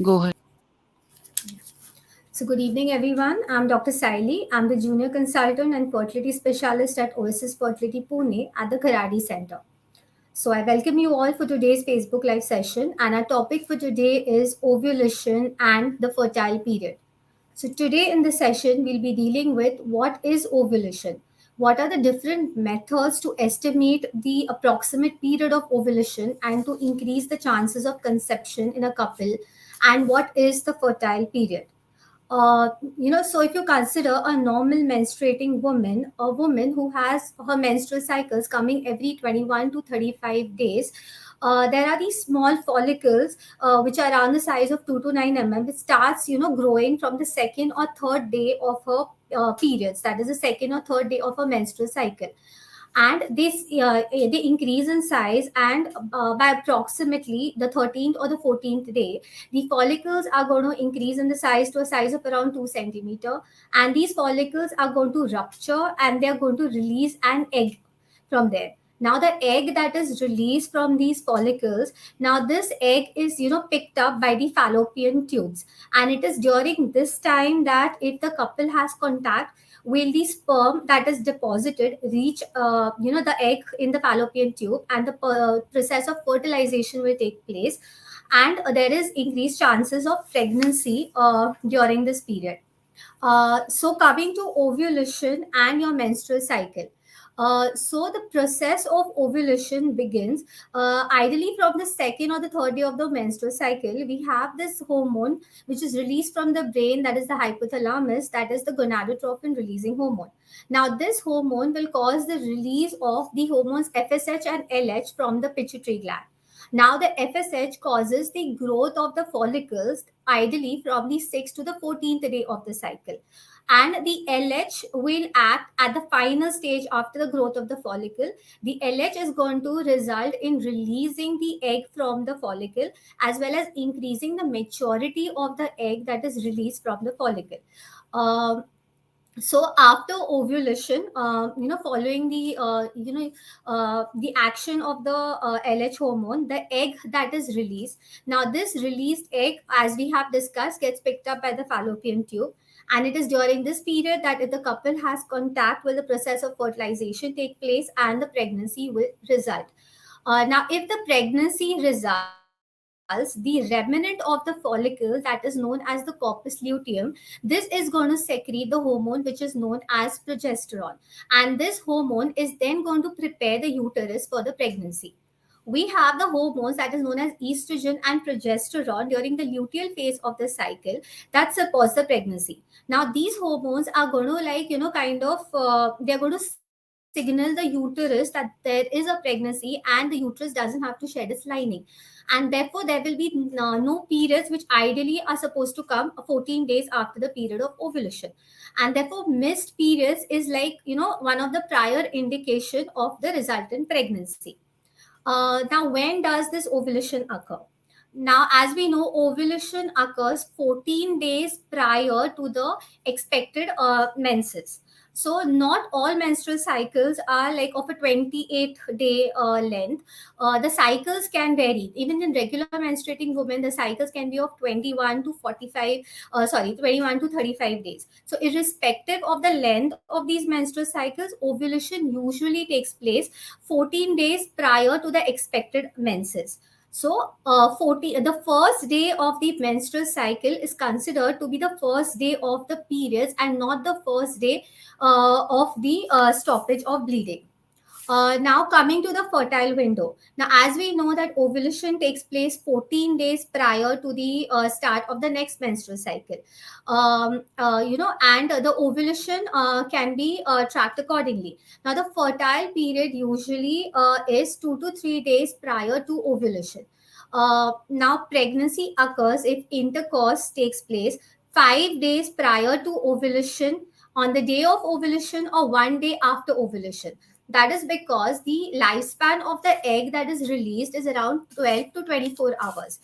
Go ahead. So, good evening, everyone. I'm Dr. Sayali. I'm the Junior Consultant and Fertility Specialist at Oasis Fertility Pune at the Karadi Center. So, I welcome you all for today's Facebook Live session. And our topic for today is ovulation and the fertile period. So, today in this session, we'll be dealing with what is ovulation. What are the different methods to estimate the approximate period of ovulation and to increase the chances of conception in a couple? And what is the fertile period? So if you consider a normal menstruating woman, a woman who has her menstrual cycles coming every 21 to 35 days, there are these small follicles which are around the size of 2 to 9 which starts, growing from the second or third day of her periods. That is the second or third day of her menstrual cycle, and they increase in size, and by approximately the 13th or the 14th day, the follicles are going to increase in the size to a size of around 2 centimeter, and these follicles are going to rupture and they're going to release an egg from there. Now the egg that is released from these follicles, now this egg is picked up by the fallopian tubes, and it is during this time that if the couple has contact, will the sperm that is deposited reach the egg in the fallopian tube, and the process of fertilization will take place, and there is increased chances of pregnancy during this period. So coming to ovulation and your menstrual cycle. So the process of ovulation begins ideally from the second or the third day of the menstrual cycle. We have this hormone which is released from the brain, that is the hypothalamus, that is the gonadotropin releasing hormone. Now this hormone will cause the release of the hormones FSH and LH from the pituitary gland. Now, the FSH causes the growth of the follicles ideally from the 6th to the 14th day of the cycle. And the LH will act at the final stage after the growth of the follicle. The LH is going to result in releasing the egg from the follicle, as well as increasing the maturity of the egg that is released from the follicle. Um, so after ovulation, following the action of the LH hormone, the egg that is released, now this released egg, as we have discussed, gets picked up by the fallopian tube, and it is during this period that if the couple has contact, will the process of fertilization take place and the pregnancy will result. Now if the pregnancy results, the remnant of the follicle, that is known as the corpus luteum, this is going to secrete the hormone which is known as progesterone. And this hormone is then going to prepare the uterus for the pregnancy. We have the hormones that is known as estrogen and progesterone during the luteal phase of the cycle that supports the pregnancy. Now, these hormones are going to, they're going to signal the uterus that there is a pregnancy and the uterus doesn't have to shed its lining. And therefore, there will be no periods which ideally are supposed to come 14 days after the period of ovulation. And therefore, missed periods is like, one of the prior indication of the resultant pregnancy. Now, when does this ovulation occur? Now, as we know, ovulation occurs 14 days prior to the expected menses. So, not all menstrual cycles are like of a 28-day length. The cycles can vary. Even in regular menstruating women, the cycles can be of 21 to 45, 21 to 35 days. So, irrespective of the length of these menstrual cycles, ovulation usually takes place 14 days prior to the expected menses. So, the first day of the menstrual cycle is considered to be the first day of the periods and not the first day of the stoppage of bleeding. Now coming to the fertile window. Now, as we know that ovulation takes place 14 days prior to the start of the next menstrual cycle. And the ovulation can be tracked accordingly. Now, the fertile period usually is 2 to 3 days prior to ovulation. Now, pregnancy occurs if intercourse takes place 5 days prior to ovulation, on the day of ovulation, or one day after ovulation. That is because the lifespan of the egg that is released is around 12 to 24 hours.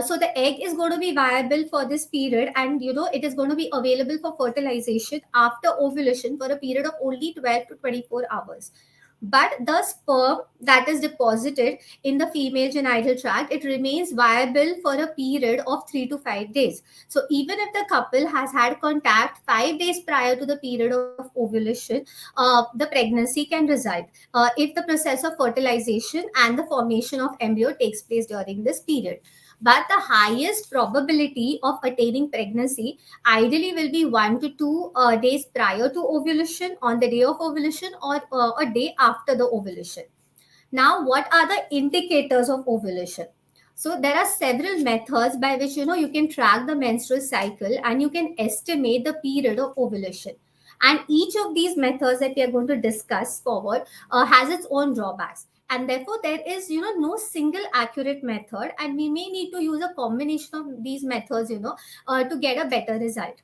So the egg is going to be viable for this period, and it is going to be available for fertilization after ovulation for a period of only 12 to 24 hours. but the sperm that is deposited in the female genital tract, it remains viable for a period of 3 to 5 days. So even if the couple has had contact 5 days prior to the period of ovulation, the pregnancy can result if the process of fertilization and the formation of embryo takes place during this period. But the highest probability of attaining pregnancy ideally will be 1 to 2 days prior to ovulation, on the day of ovulation, or a day after the ovulation. Now, what are the indicators of ovulation? So there are several methods by which you can track the menstrual cycle and you can estimate the period of ovulation. And each of these methods that we are going to discuss forward has its own drawbacks. And therefore, there is no single accurate method, and we may need to use a combination of these methods to get a better result.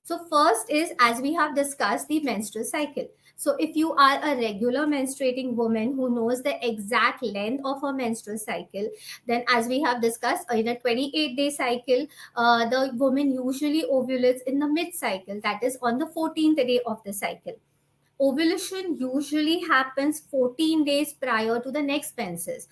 So first is, as we have discussed, the menstrual cycle. So if you are a regular menstruating woman who knows the exact length of her menstrual cycle, then as we have discussed, in a 28-day cycle, the woman usually ovulates in the mid cycle, that is on the 14th day of the cycle. Ovulation usually happens 14 days prior to the next menses.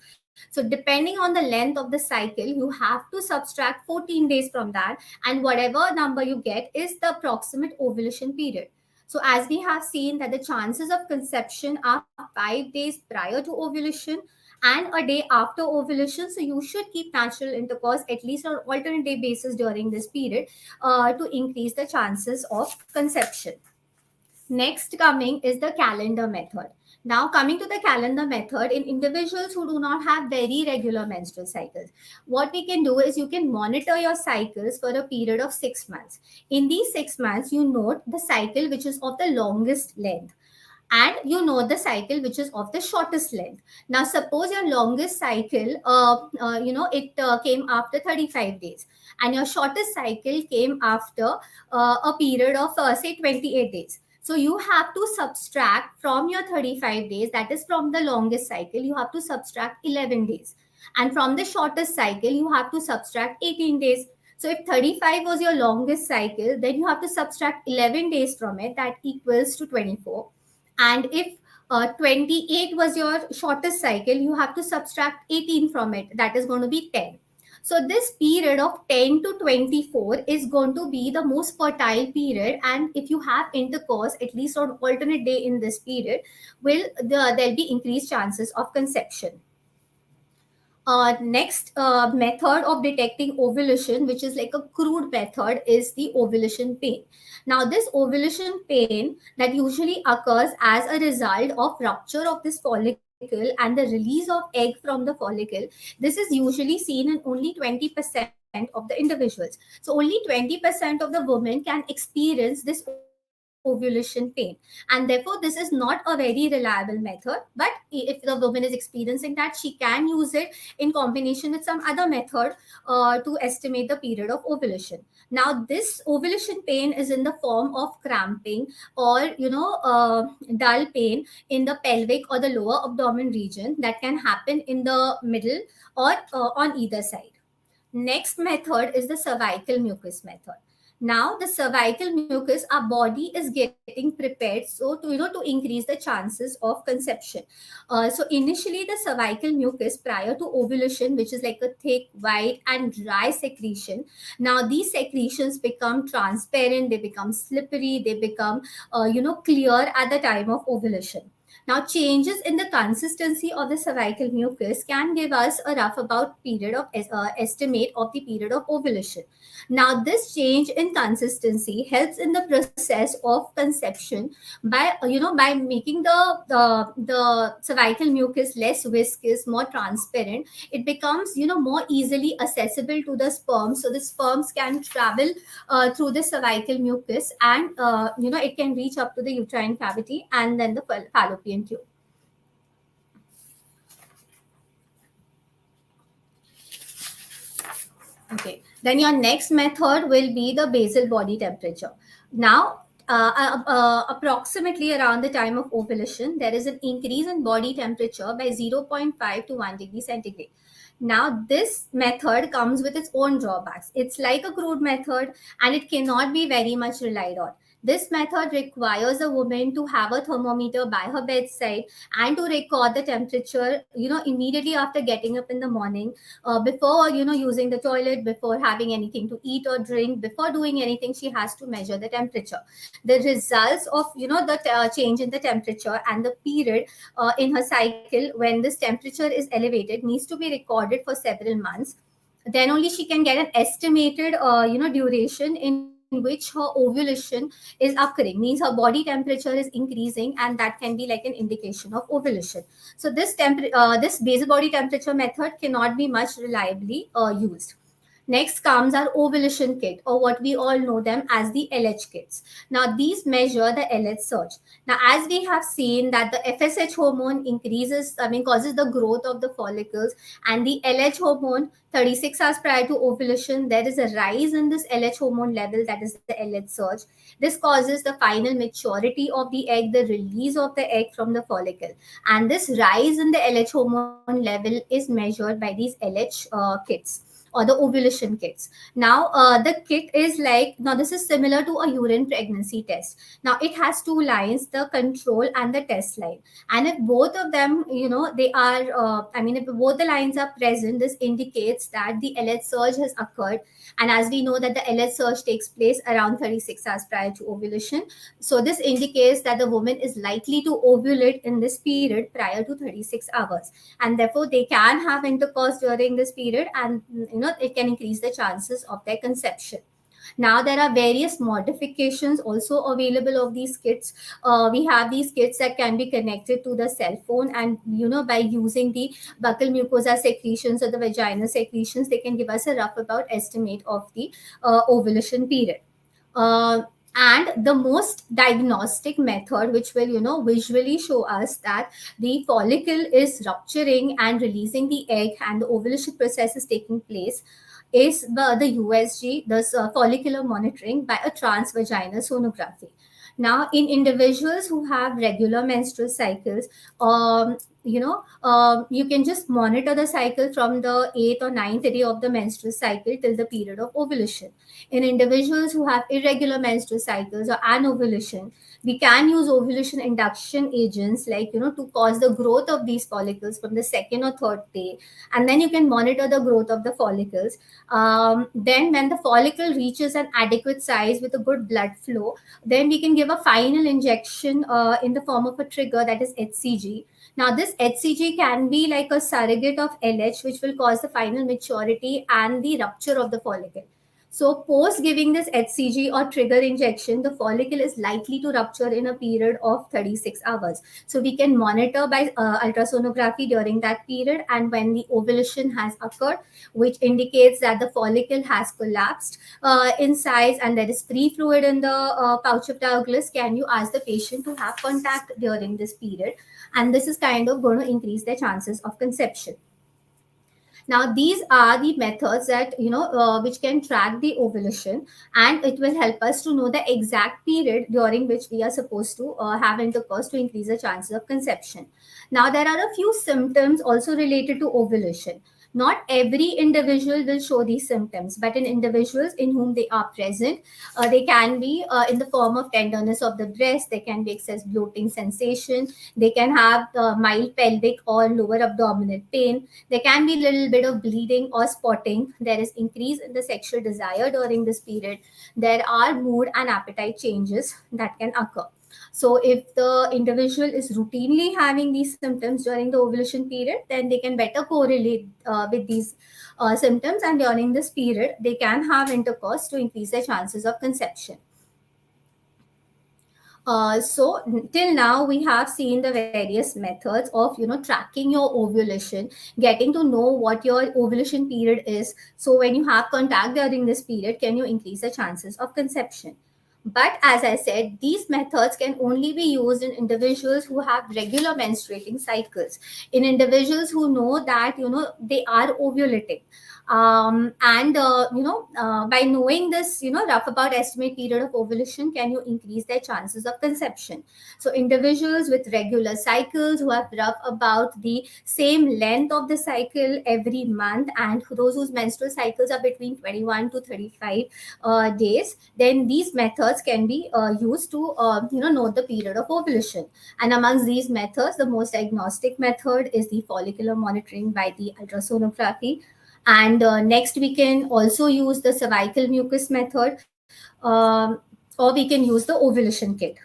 So depending on the length of the cycle, you have to subtract 14 days from that, and whatever number you get is the approximate ovulation period. So as we have seen that the chances of conception are 5 days prior to ovulation and a day after ovulation. So you should keep natural intercourse at least on alternate day basis during this period to increase the chances of conception. Next coming is the calendar method. Now coming to the calendar method, in individuals who do not have very regular menstrual cycles, what we can do is you can monitor your cycles for a period of 6 months. In these 6 months, you note the cycle which is of the longest length, and you know the cycle which is of the shortest length. Now suppose your longest cycle it came after 35 days, and your shortest cycle came after a period of say 28 days. So you have to subtract from your 35 days, that is from the longest cycle, you have to subtract 11 days, and from the shortest cycle you have to subtract 18 days. So if 35 was your longest cycle, then you have to subtract 11 days from it, that equals to 24. And if 28 was your shortest cycle, you have to subtract 18 from it, that is going to be 10. So this period of 10 to 24 is going to be the most fertile period, and if you have intercourse at least on alternate day in this period, there'll be increased chances of conception. Next method of detecting ovulation, which is like a crude method, is the ovulation pain. Now, this ovulation pain that usually occurs as a result of rupture of this follicle and the release of egg from the follicle, this is usually seen in only 20% of the individuals. So only 20% of the women can experience this ovulation pain, and therefore this is not a very reliable method. But if the woman is experiencing that, she can use it in combination with some other method to estimate the period of ovulation. Now this ovulation pain is in the form of cramping or dull pain in the pelvic or the lower abdomen region that can happen in the middle or on either side. Next method is the cervical mucus method. Now, the cervical mucus, our body is getting prepared so to increase the chances of conception. So initially, the cervical mucus prior to ovulation, which is like a thick, white, and dry secretion. Now, these secretions become transparent, they become slippery, they become clear at the time of ovulation. Now, changes in the consistency of the cervical mucus can give us a rough about period of estimate of the period of ovulation. Now, this change in consistency helps in the process of conception by by making the cervical mucus less viscous, more transparent. It becomes more easily accessible to the sperm, so the sperms can travel through the cervical mucus, and it can reach up to the uterine cavity and then the fallopian tube. Okay, then your next method will be the basal body temperature. Now, approximately around the time of ovulation, there is an increase in body temperature by 0.5 to 1 degree centigrade. Now, this method comes with its own drawbacks. It's like a crude method and it cannot be very much relied on. This method requires a woman to have a thermometer by her bedside and to record the temperature, immediately after getting up in the morning, before, using the toilet, before having anything to eat or drink, before doing anything, she has to measure the temperature. The results of, the change in the temperature and the period in her cycle when this temperature is elevated needs to be recorded for several months. Then only she can get an estimated duration in which her ovulation is occurring, means her body temperature is increasing, and that can be like an indication of ovulation. So this basal body temperature method cannot be much reliably used. Next comes our ovulation kit, or what we all know them as the LH kits. Now, these measure the LH surge. Now, as we have seen that the FSH hormone causes the growth of the follicles, and the LH hormone 36 hours prior to ovulation, there is a rise in this LH hormone level, that is the LH surge. This causes the final maturity of the egg, the release of the egg from the follicle. And this rise in the LH hormone level is measured by these LH kits, or the ovulation kits. Now, the kit is like, now this is similar to a urine pregnancy test. Now, it has two lines, the control and the test line. And if both of them, they are, if both the lines are present, this indicates that the LH surge has occurred. And as we know that the LH surge takes place around 36 hours prior to ovulation. So this indicates that the woman is likely to ovulate in this period prior to 36 hours. And therefore, they can have intercourse during this period, and it can increase the chances of their conception. Now, there are various modifications also available of these kits. We have these kits that can be connected to the cell phone, and by using the buccal mucosa secretions or the vaginal secretions, they can give us a rough about estimate of the ovulation period. And the most diagnostic method, which will visually show us that the follicle is rupturing and releasing the egg and the ovulation process is taking place, is the USG, this follicular monitoring by a transvaginal sonography. Now, in individuals who have regular menstrual cycles, you can just monitor the cycle from the 8th or 9th day of the menstrual cycle till the period of ovulation. In individuals who have irregular menstrual cycles or anovulation, we can use ovulation induction agents, like, to cause the growth of these follicles from the second or third day. And then you can monitor the growth of the follicles. Then when the follicle reaches an adequate size with a good blood flow, then we can give a final injection in the form of a trigger, that is HCG. Now, this HCG can be like a surrogate of LH, which will cause the final maturity and the rupture of the follicle. So, post giving this HCG or trigger injection, the follicle is likely to rupture in a period of 36 hours. So, we can monitor by ultrasonography during that period, and when the ovulation has occurred, which indicates that the follicle has collapsed in size and there is free fluid in the pouch of Douglas, can you ask the patient to have contact during this period? And this is kind of going to increase their chances of conception. Now, these are the methods that which can track the ovulation, and it will help us to know the exact period during which we are supposed to have intercourse to increase the chances of conception. Now, there are a few symptoms also related to ovulation. Not every individual will show these symptoms, but in individuals in whom they are present, they can be in the form of tenderness of the breast, there can be excess bloating sensation, they can have mild pelvic or lower abdominal pain, there can be a little bit of bleeding or spotting, there is increase in the sexual desire during this period, there are mood and appetite changes that can occur. So, if the individual is routinely having these symptoms during the ovulation period, then they can better correlate with these symptoms, and during this period, they can have intercourse to increase their chances of conception. So till now we have seen the various methods of tracking your ovulation, getting to know what your ovulation period is. So when you have contact during this period, can you increase the chances of conception? But as I said, these methods can only be used in individuals who have regular menstruating cycles, in individuals who know that they are ovulating. And by knowing this, rough about estimate period of ovulation, can you increase their chances of conception. So individuals with regular cycles who have rough about the same length of the cycle every month, and those whose menstrual cycles are between 21 to 35 days, then these methods can be used to note the period of ovulation. And amongst these methods, the most diagnostic method is the follicular monitoring by the ultrasonography. And next, we can also use the cervical mucus method, or we can use the ovulation kit.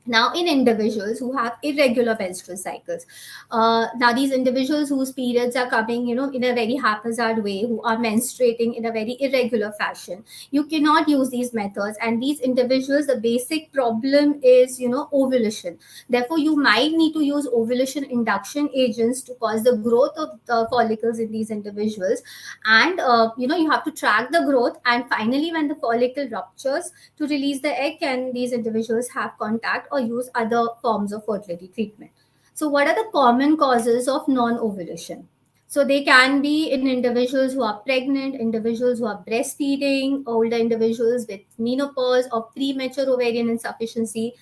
Now, in individuals who have irregular menstrual cycles, now these individuals whose periods are coming, in a very haphazard way, who are menstruating in a very irregular fashion, you cannot use these methods. And these individuals, the basic problem is, ovulation. Therefore, you might need to use ovulation induction agents to cause the growth of the follicles in these individuals. And you have to track the growth, and finally, when the follicle ruptures, to release the egg, can these individuals have contact or use other forms of fertility treatment. So, what are the common causes of non ovulation? So, they can be in individuals who are pregnant, individuals who are breastfeeding, older individuals with menopause or premature ovarian insufficiency,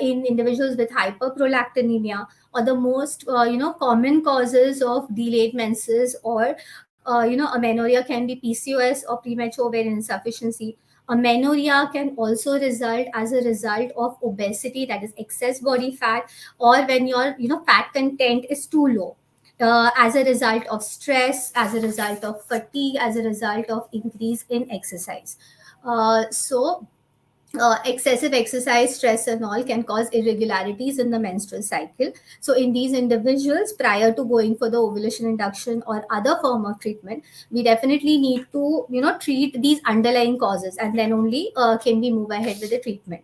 in individuals with hyperprolactinemia, or the most common causes of delayed menses, or amenorrhea can be PCOS or premature ovarian insufficiency. Amenorrhea can also result as a result of obesity, that is excess body fat, or when your fat content is too low, as a result of stress, as a result of fatigue, as a result of increase in exercise. Excessive exercise, stress, and all can cause irregularities in the menstrual cycle. So, in these individuals, prior to going for the ovulation induction or other form of treatment, we definitely need to, treat these underlying causes, and then only can we move ahead with the treatment.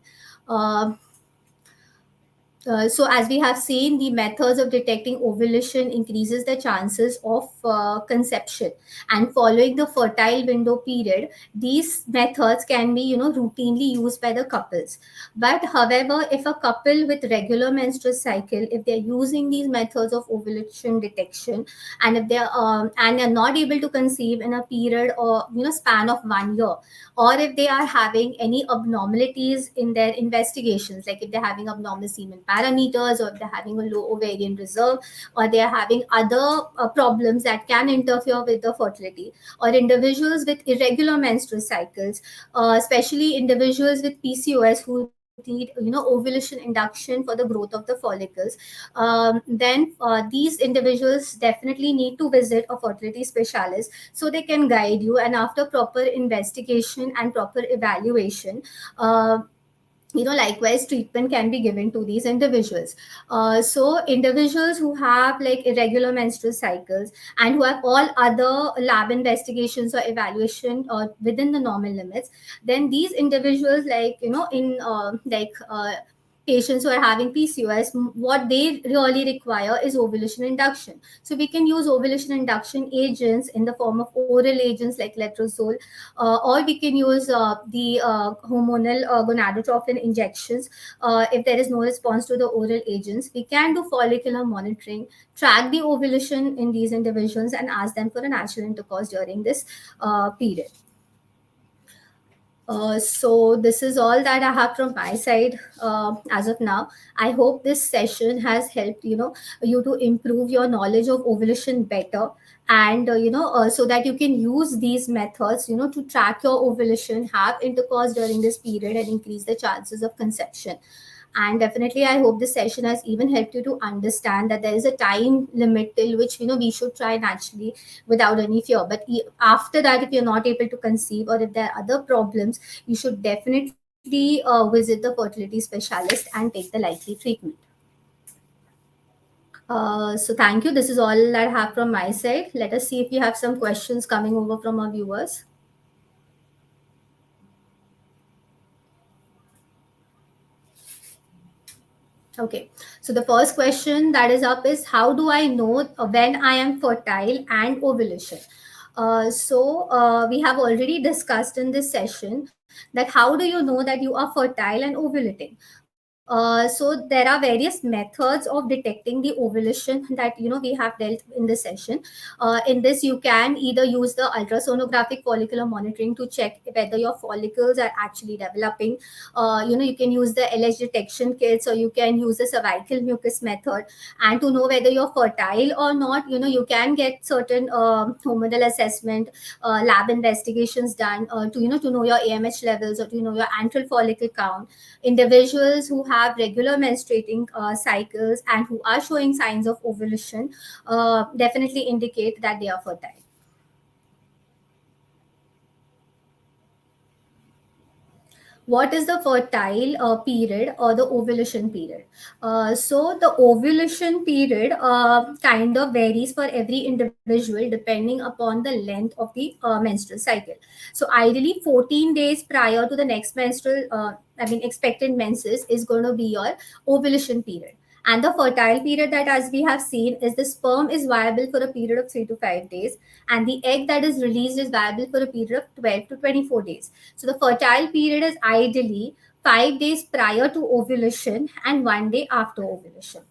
Uh, so, as we have seen, the methods of detecting ovulation increases the chances of conception. And following the fertile window period, these methods can be, routinely used by the couples. But however, if a couple with regular menstrual cycle, if they're using these methods of ovulation detection, and if they're not able to conceive in a period or span of 1 year, or if they are having any abnormalities in their investigations, like if they're having abnormal semen parameters, or if they're having a low ovarian reserve, or they are having other problems that can interfere with the fertility, or individuals with irregular menstrual cycles, especially individuals with PCOS who need ovulation induction for the growth of the follicles, then these individuals definitely need to visit a fertility specialist so they can guide you. And after proper investigation and proper evaluation, likewise treatment can be given to these individuals. So individuals who have like irregular menstrual cycles and who have all other lab investigations or evaluation within the normal limits, then these individuals, like in patients who are having PCOS, what they really require is ovulation induction. So we can use ovulation induction agents in the form of oral agents like letrozole, or we can use the hormonal gonadotropin injections. If there is no response to the oral agents, we can do follicular monitoring, track the ovulation in these individuals, and ask them for a natural intercourse during this period. So this is all that I have from my side as of now. I hope this session has helped you to improve your knowledge of ovulation better, and so that you can use these methods to track your ovulation, have intercourse during this period, and increase the chances of conception. And definitely, I hope this session has even helped you to understand that there is a time limit till which we should try naturally without any fear. But after that, if you're not able to conceive, or if there are other problems, you should definitely visit the fertility specialist and take the likely treatment. So thank you. This is all that I have from my side. Let us see if we have some questions coming over from our viewers. Okay, so the first question that is up is, how do I know when I am fertile and ovulation? We have already discussed in this session that how do you know that you are fertile and ovulating? So there are various methods of detecting the ovulation that we have dealt in this session. In this, you can either use the ultrasonographic follicular monitoring to check whether your follicles are actually developing. You can use the LH detection kits, or you can use the cervical mucus method, and to know whether you're fertile or not, you can get certain hormonal assessment, lab investigations done to know your AMH levels, or to know your antral follicle count. Individuals who have regular menstruating cycles and who are showing signs of ovulation definitely indicate that they are fertile. What is the fertile period or the ovulation period? So the ovulation period kind of varies for every individual depending upon the length of the menstrual cycle. So ideally 14 days prior to the next menstrual, expected menses is going to be your ovulation period. And the fertile period, that as we have seen, is the sperm is viable for a period of 3 to 5 days, and the egg that is released is viable for a period of 12 to 24 days. So the fertile period is ideally 5 days prior to ovulation and 1 day after ovulation.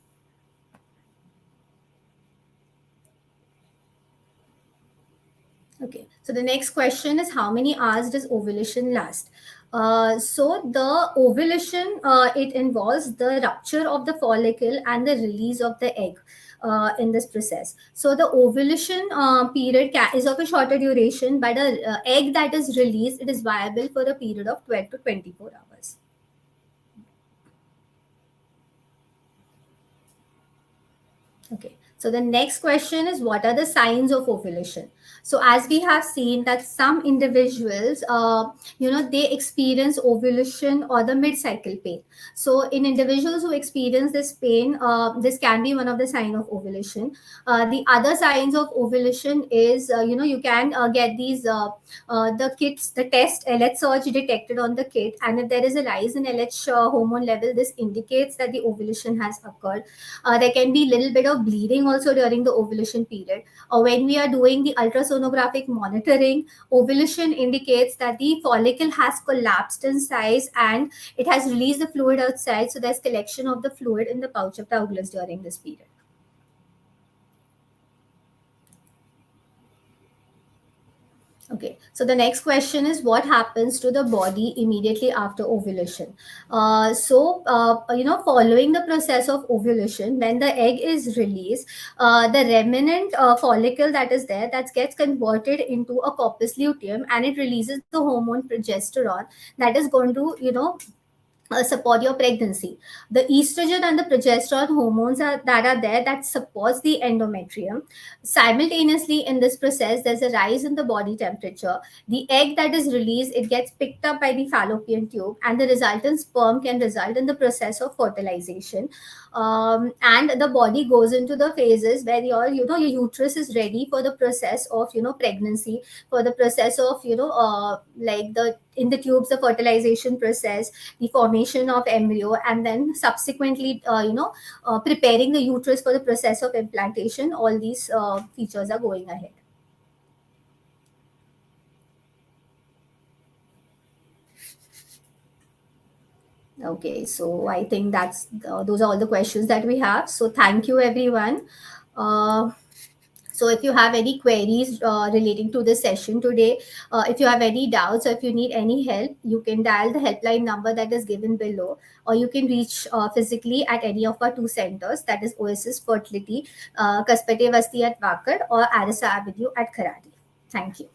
Okay, so the next question is, how many hours does ovulation last? So the ovulation, it involves the rupture of the follicle and the release of the egg in this process. So the ovulation period is of a shorter duration, but a egg that is released, it is viable for a period of 12 to 24 hours. Okay. So the next question is, what are the signs of ovulation? So as we have seen that some individuals, they experience ovulation or the mid-cycle pain. So in individuals who experience this pain, this can be one of the signs of ovulation. The other signs of ovulation is, you can get these the kits, the test LH surge detected on the kit, and if there is a rise in LH hormone level, this indicates that the ovulation has occurred. There can be little bit of bleeding also during the ovulation period. Or when we are doing the ultrasonographic monitoring, ovulation indicates that the follicle has collapsed in size and it has released the fluid outside. So there's collection of the fluid in the pouch of the ovulus during this period. Okay, so the next question is, what happens to the body immediately after ovulation? Following the process of ovulation, when the egg is released, the remnant follicle that is there, that gets converted into a corpus luteum, and it releases the hormone progesterone that is going to, support your pregnancy. The estrogen and the progesterone hormones that are there, that supports the endometrium. Simultaneously in this process, there's a rise in the body temperature. The egg that is released, it gets picked up by the fallopian tube, and the resultant sperm can result in the process of fertilization. And the body goes into the phases where your uterus is ready for the process of pregnancy, for the process of like the in the tubes, the fertilization process, the formation of embryo, and then subsequently preparing the uterus for the process of implantation. All these features are going ahead. Okay, so I think that's those are all the questions that we have. So thank you, everyone. So if you have any queries relating to this session today, if you have any doubts, or if you need any help, you can dial the helpline number that is given below, or you can reach physically at any of our two centers, that is Oasis Fertility, Kaspete Vasti at Vakad, or Arisa Avenue at Kharadi. Thank you.